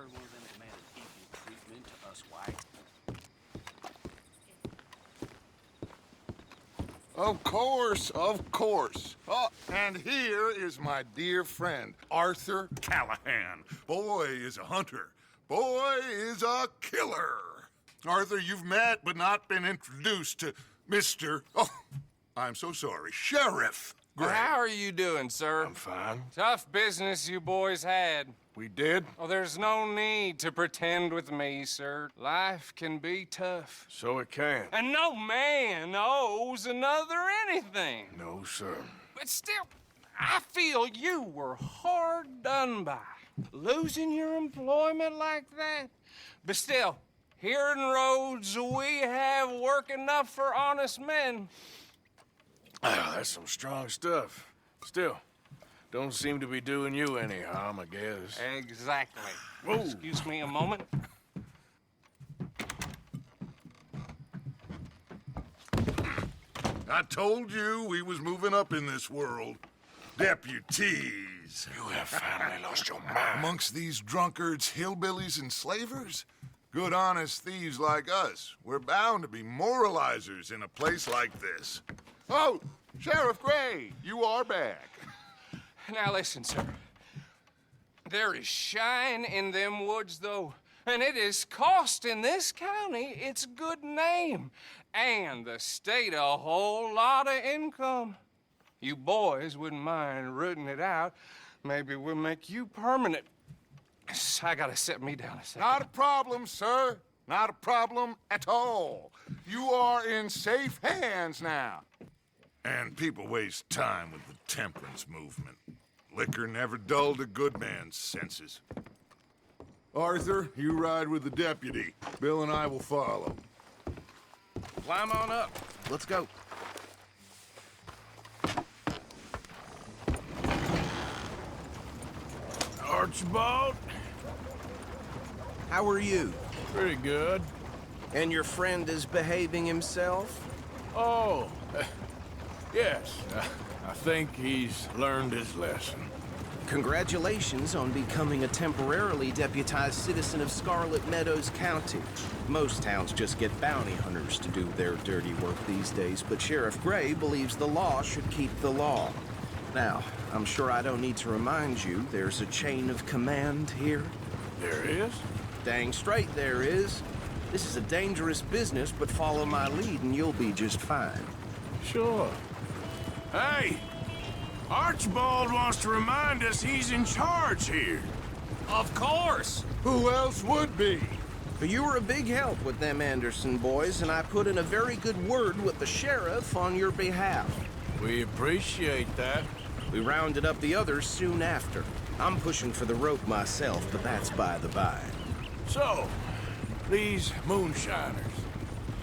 heard one of them demanded equal treatment to us whites. Of course, of course. Oh, and here is my dear friend, Arthur Callahan. Boy is a hunter. Boy is a killer. Arthur, you've met but not been introduced to Mr. Oh, I'm so sorry, Sheriff Gray. How are you doing, sir? I'm fine. Tough business you boys had. We did? Oh, there's no need to pretend with me, sir. Life can be tough. So it can. And no man owes another anything. No, sir. But still, I feel you were hard done by. Losing your employment like that. But still, here in Rhodes, we have work enough for honest men. Oh, that's some strong stuff. Still, don't seem to be doing you any harm, I guess. Exactly. Whoa. Excuse me a moment. I told you we was moving up in this world. Deputies. You have finally lost your mind. Amongst these drunkards, hillbillies, and slavers? Good, honest thieves like us. We're bound to be moralizers in a place like this. Oh, Sheriff Gray, you are back. Now listen, sir. There is shine in them woods, though, and it is costing this county its good name and the state a whole lot of income. You boys wouldn't mind rooting it out. Maybe we'll make you permanent. I gotta set me down a second. Not a problem, sir. Not a problem at all. You are in safe hands now. And people waste time with the temperance movement. Liquor never dulled a good man's senses. Arthur, you ride with the deputy. Bill and I will follow. Climb on up. Let's go. Archibald? How are you? Pretty good. And your friend is behaving himself? Oh, yes. I think he's learned his lesson. Congratulations on becoming a temporarily deputized citizen of Scarlet Meadows County. Most towns just get bounty hunters to do their dirty work these days, but Sheriff Gray believes the law should keep the law. Now, I'm sure I don't need to remind you there's a chain of command here. There is? Dang straight there is. This is a dangerous business, but follow my lead and you'll be just fine. Sure. Hey! Archibald wants to remind us he's in charge here. Of course. Who else would be? But you were a big help with them Anderson boys, and I put in a very good word with the sheriff on your behalf. We appreciate that. We rounded up the others soon after. I'm pushing for the rope myself, but that's by the by. So, these moonshiners.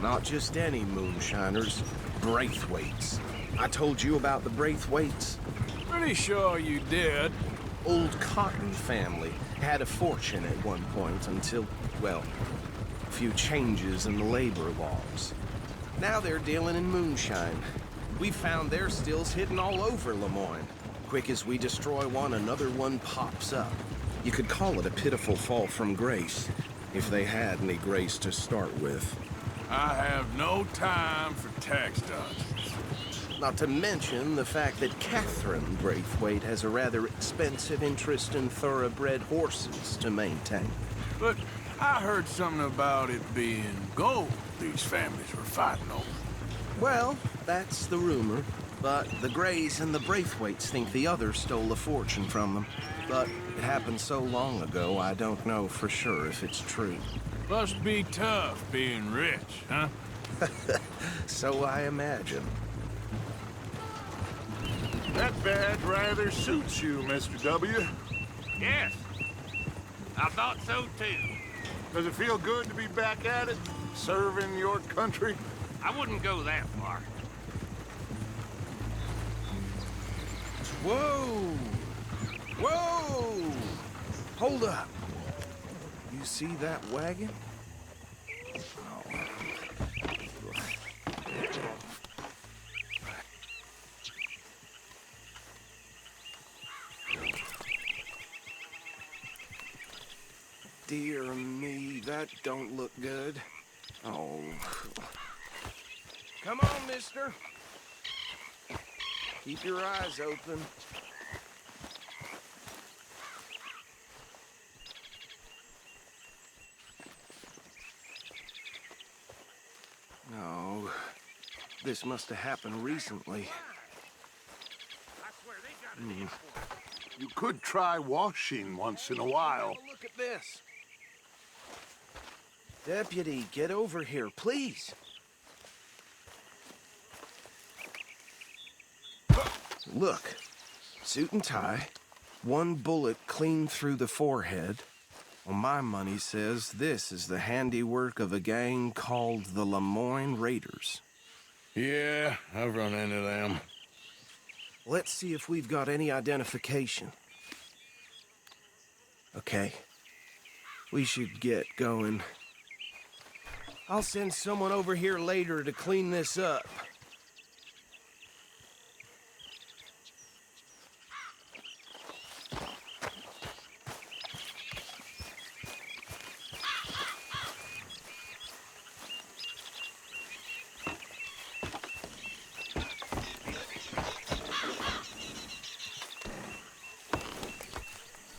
Not just any moonshiners, Braithwaites. I told you about the Braithwaites. Pretty sure you did. Old Cotton family had a fortune at one point until, well, a few changes in the labor laws. Now they're dealing in moonshine. We found their stills hidden all over Lemoyne. Quick as we destroy one, another one pops up. You could call it a pitiful fall from grace, if they had any grace to start with. I have no time for tax dodgers. Not to mention the fact that Catherine Braithwaite has a rather expensive interest in thoroughbred horses to maintain. But I heard something about it being gold these families were fighting over. Well, that's the rumor. But the Grays and the Braithwaites think the other stole a fortune from them. But it happened so long ago, I don't know for sure if it's true. Must be tough being rich, huh? So I imagine. That badge rather suits you, Mr. W. Yes. I thought so too. Does it feel good to be back at it, serving your country? I wouldn't go that far. Whoa! Whoa! Hold up. You see that wagon? dear me, that don't look good. Oh. Come on, mister. Keep your eyes open. No. This must have happened recently. You could try washing once in a while. Look at this. Deputy, get over here, please. Look, suit and tie, one bullet clean through the forehead. Well, my money says this is the handiwork of a gang called the Lemoyne Raiders. Yeah, I've run into them. Let's see if we've got any identification. Okay. We should get going. I'll send someone over here later to clean this up.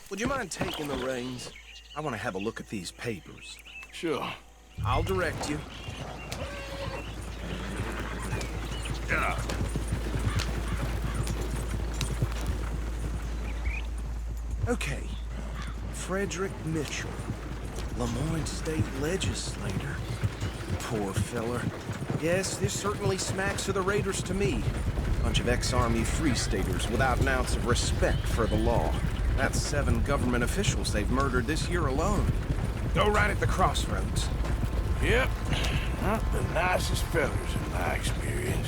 Would you mind taking the reins? I want to have a look at these papers. Sure. I'll direct you. Yeah. Okay. Frederick Mitchell, Lemoyne State Legislator. Poor feller. Yes, this certainly smacks of the Raiders to me. Bunch of ex-Army Free Staters without an ounce of respect for the law. That's 7 government officials they've murdered this year alone. Go right at the crossroads. Yep. Not the nicest fellas in my experience.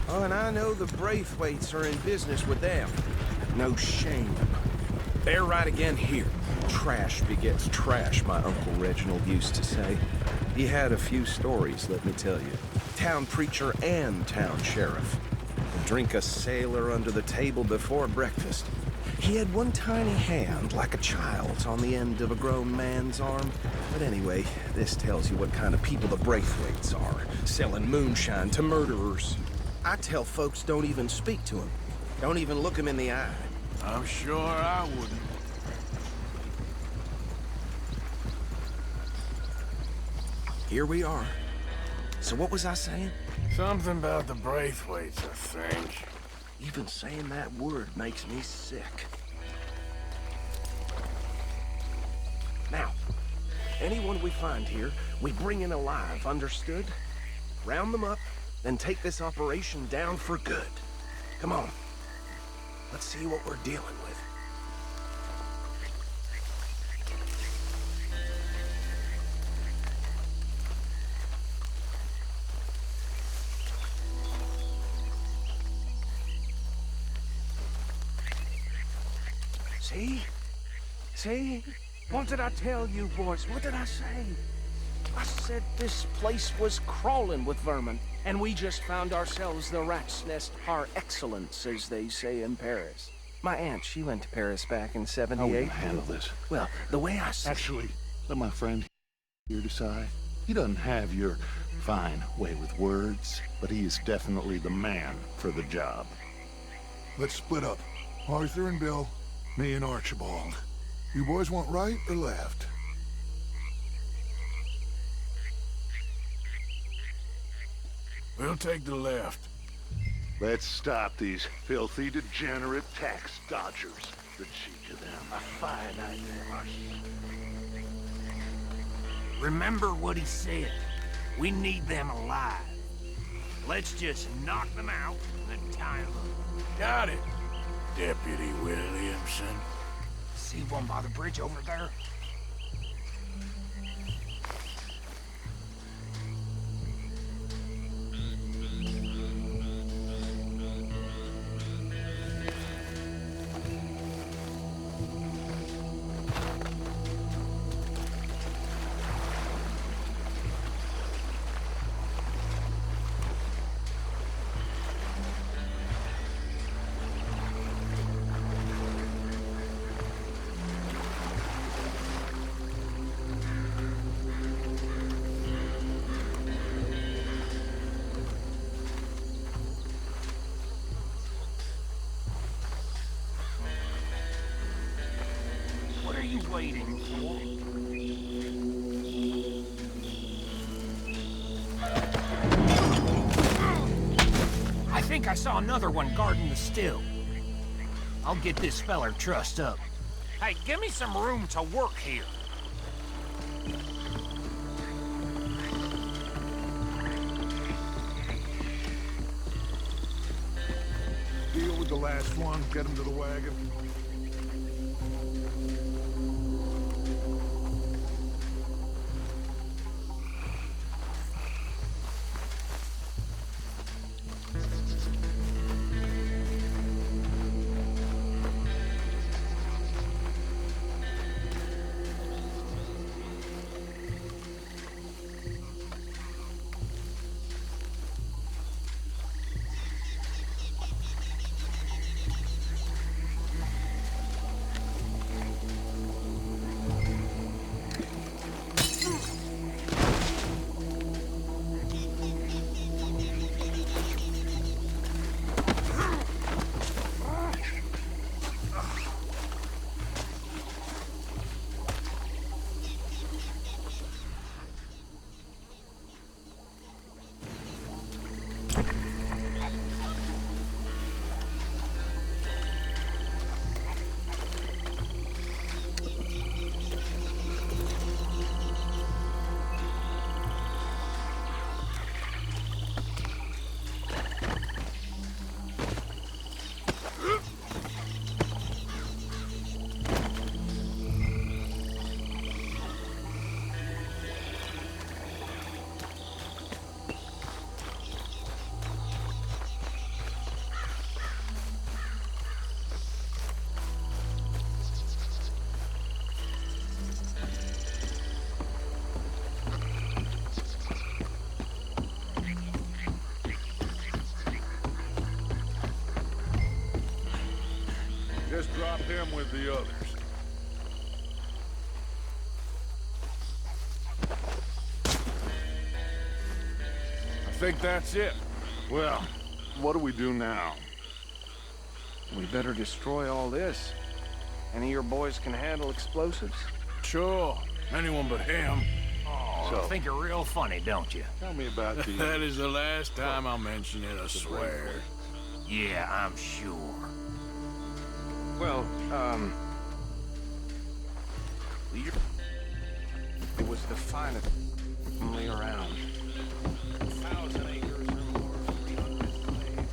Oh, and I know the Braithwaites are in business with them. No shame. They're right again here. Trash begets trash, my Uncle Reginald used to say. He had a few stories, let me tell you. Town preacher and town sheriff. Drink a sailor under the table before breakfast. He had one tiny hand, like a child's, on the end of a grown man's arm. But anyway, this tells you what kind of people the Braithwaites are, selling moonshine to murderers. I tell folks don't even speak to him. Don't even look him in the eye. I'm sure I wouldn't. Here we are. So what was I saying? Something about the Braithwaites, I think. Even saying that word makes me sick. Now, anyone we find here, we bring in alive, understood? Round them up, then take this operation down for good. Come on. Let's see what we're dealing with. See? See? What did I tell you, boys? What did I say? I said this place was crawling with vermin, and we just found ourselves the rat's nest par excellence, as they say in Paris. My aunt, she went to Paris back in '78. How are we gonna handle this? Well, the way I see Actually, let my friend here decide. He doesn't have your fine way with words, but he is definitely the man for the job. Let's split up. Arthur and Bill, me and Archibald. You boys want right or left? We'll take the left. Let's stop these filthy, degenerate tax dodgers. The cheek of them. A fine idea. Remember what he said. We need them alive. Let's just knock them out and then tie them up. Got it, Deputy Williamson. See one by the bridge over there? think I saw another one guarding the still. I'll get this feller trussed up. Hey, give me some room to work here. Deal with the last one, get him to the wagon. Just drop him with the others. I think that's it. Well, what do we do now? We better destroy all this. Any of your boys can handle explosives? Sure. Anyone but him. Oh, So- I think you're real funny, don't you? Tell me about the... That is the last time I'll mention it, I swear. Yeah, I'm sure. Well, it was the finest family around. 1,000 acres or more, 300 slaves.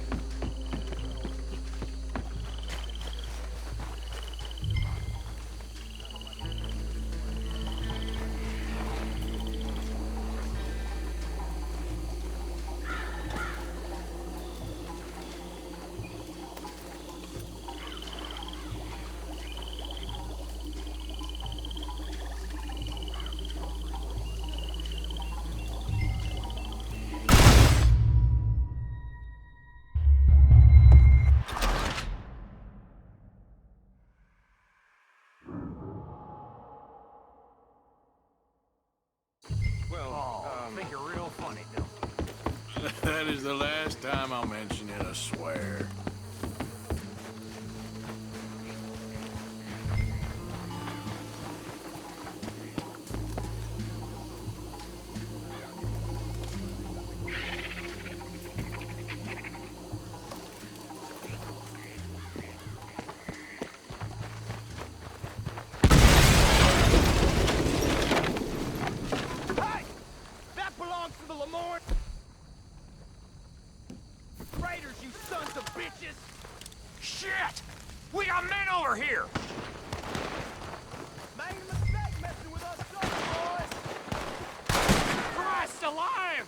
Well, I think you're real funny, don't you? That is the last time I'll mention it, I swear. Hey! That belongs to the Lemoyne Raiders, you sons of bitches! Shit! We got men over here! Made a mistake messing with us southern boys! Christ alive!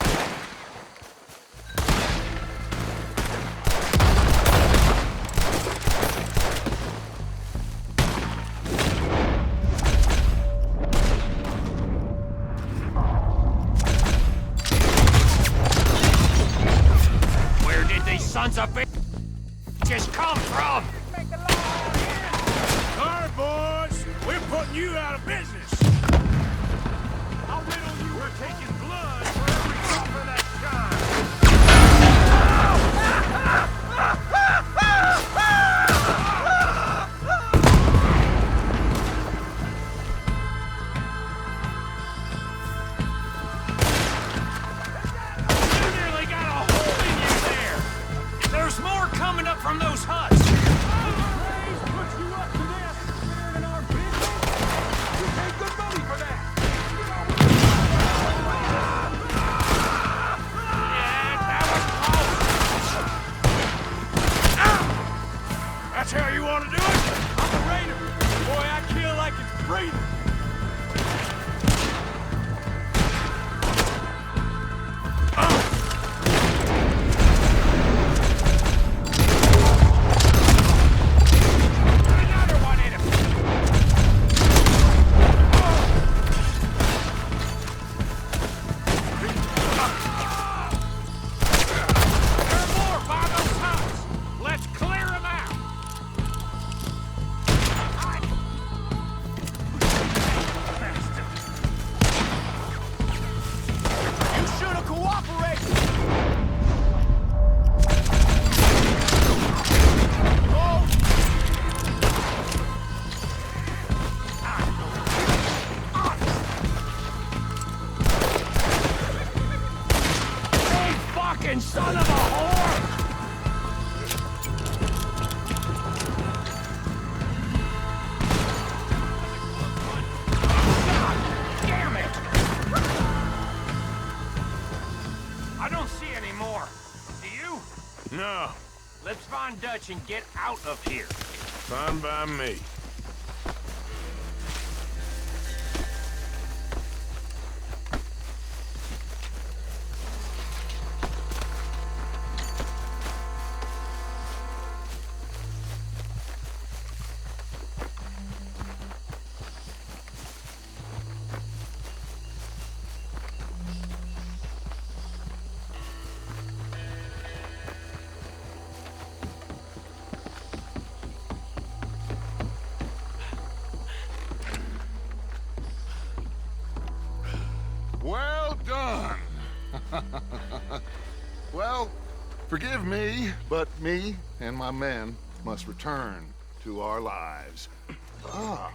Where did these sons of bitches come from? All right, boys. We're putting you out of business. I'll riddle you. We're taking blood for every drop of that shine. You nearly got a hole in you there. There's son of a whore! God damn it! I don't see any more. Do you? No, Let's find Dutch and get out of here. fine by me. Well done. Well, forgive me, but me and my men must return to our lives. Ah,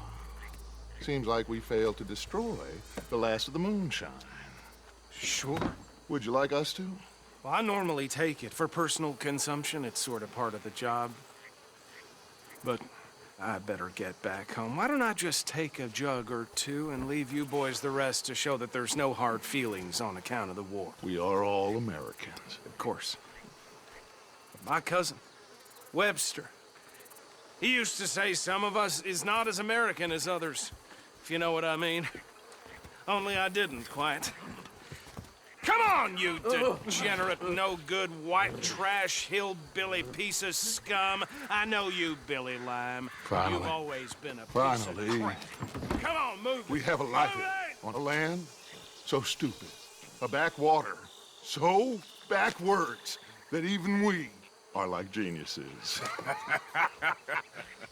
seems like we failed to destroy the last of the moonshine. Sure. Would you like us to? Well, I normally take it. For personal consumption, it's sort of part of the job. But I better get back home. Why don't I just take a jug or two and leave you boys the rest to show that there's no hard feelings on account of the war? We are all Americans. Of course. But my cousin, Webster, he used to say some of us is not as American as others, if you know what I mean. Only I didn't quite. Come on, you degenerate, no-good, white trash, hillbilly piece of scum. I know you, Billy Lime. Finally. You've always been a piece Finally. of crap. Come on, move We it. have a life Move it! on a land so stupid, a backwater so backwards that even we are like geniuses.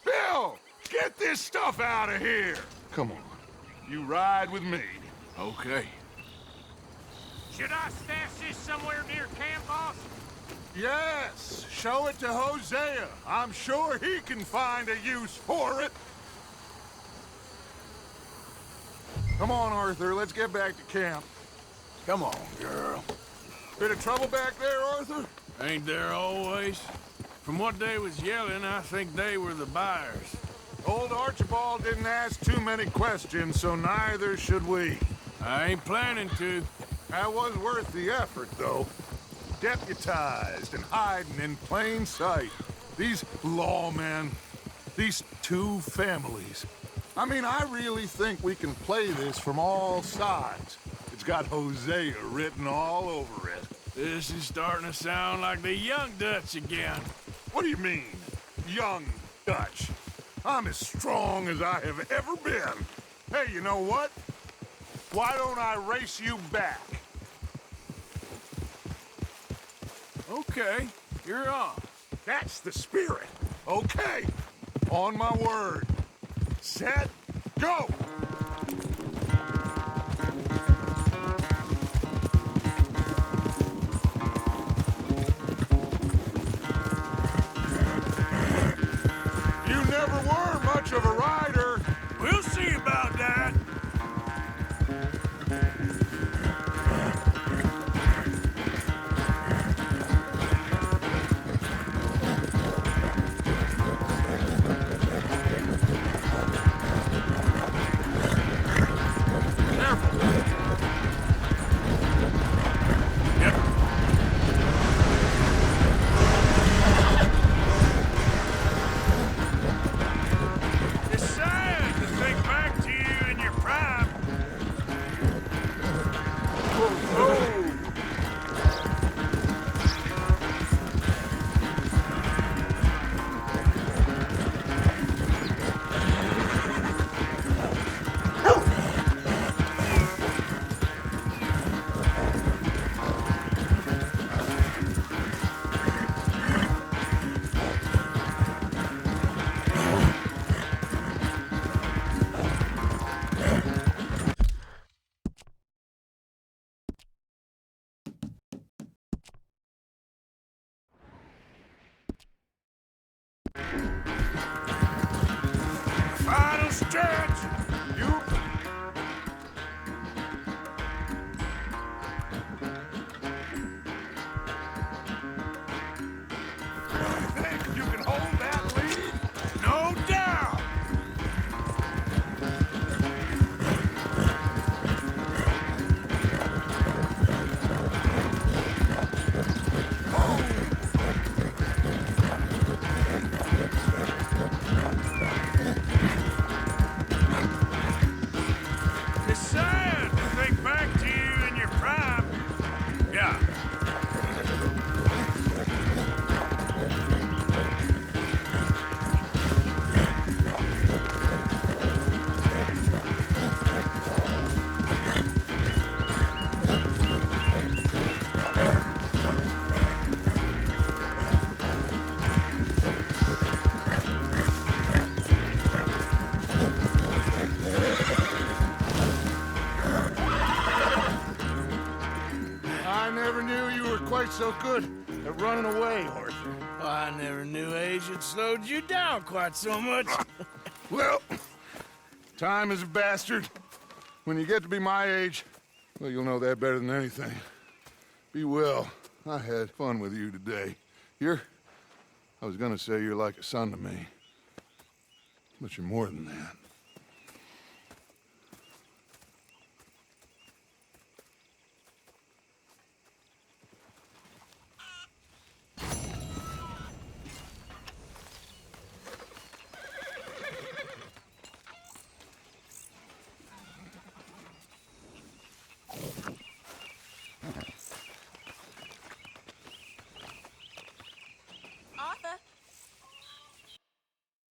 Bill, get this stuff out of here. Come on, you ride with me. Okay. Should I stash this somewhere near camp, boss? Yes, show it to Hosea. I'm sure he can find a use for it. Come on, Arthur, let's get back to camp. Come on, girl. Bit of trouble back there, Arthur? Ain't there always? From what they was yelling, I think they were the buyers. Old Archibald didn't ask too many questions, so neither should we. I ain't planning to. That was worth the effort, though. Deputized and hiding in plain sight. These lawmen, these two families. I mean, I really think we can play this from all sides. It's got Hosea written all over it. This is starting to sound like the young Dutch again. What do you mean, young Dutch? I'm as strong as I have ever been. Hey, you know what? Why don't I race you back? Okay, you're on. That's the spirit. Okay, on my word. Set, go! You never were much of a rider. We'll see about that. It's sad to think back to you in your prime. Final stretch. You... sad to think back to you in your prime. Yeah. I never knew you were quite so good at running away, Arthur. I never knew age had slowed you down quite so much. Well, time is a bastard. When you get to be my age, well, you'll know that better than anything. Be well. I had fun with you today. I was gonna say you're like a son to me, but you're more than that.